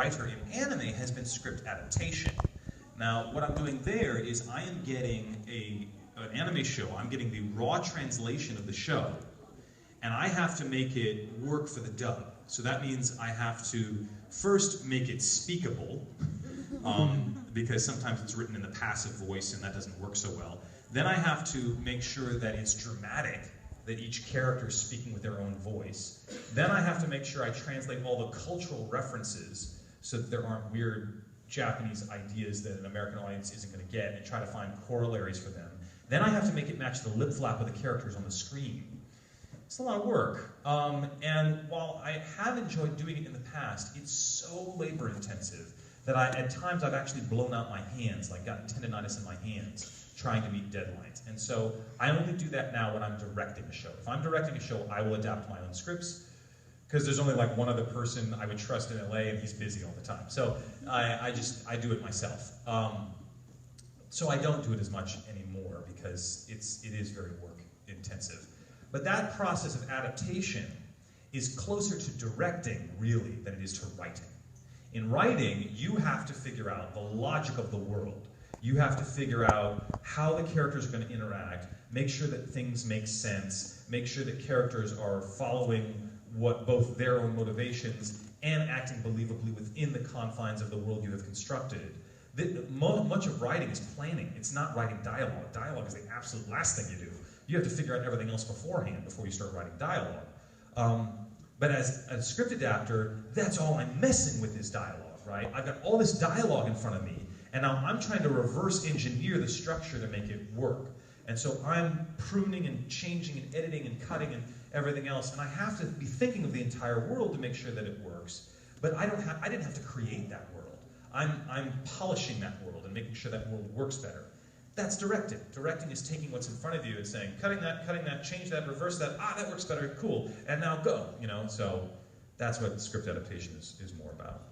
writer in anime has been script adaptation. Now, what I'm doing there is I am getting an anime show, I'm getting the raw translation of the show, and I have to make it work for the dub. So that means I have to first make it speakable, because sometimes it's written in the passive voice and that doesn't work so well. Then I have to make sure that it's dramatic, that each character is speaking with their own voice. Then I have to make sure I translate all the cultural references so that there aren't weird Japanese ideas that an American audience isn't going to get, and try to find corollaries for them. Then I have to make it match the lip flap of the characters on the screen. It's a lot of work. And while I have enjoyed doing it in the past, it's so labor intensive that at times I've actually blown out my hands, like gotten tendonitis in my hands, trying to meet deadlines. And so I only do that now when I'm directing a show. If I'm directing a show, I will adapt my own scripts, because there's only like one other person I would trust in LA, and he's busy all the time. So I do it myself. So I don't do it as much anymore because it is very work intensive. But that process of adaptation is closer to directing, really, than it is to writing. In writing, you have to figure out the logic of the world. You have to figure out how the characters are going to interact, make sure that things make sense, make sure that characters are following what both their own motivations and acting believably within the confines of the world you have constructed. Much of writing is planning. It's not writing dialogue. Dialogue is the absolute last thing you do. You have to figure out everything else beforehand before you start writing dialogue. But as a script adapter, that's all I'm messing with is dialogue, right? I've got all this dialogue in front of me, and now I'm trying to reverse engineer the structure to make it work. And so I'm pruning and changing and editing and cutting and everything else, and I have to be thinking of the entire world to make sure that it works. But I didn't have to create that world. I'm polishing that world and making sure that world works better. That's directing. Directing is taking what's in front of you and saying, cutting that, change that, reverse that, that works better, cool, and now go, you know? So that's what script adaptation is more about.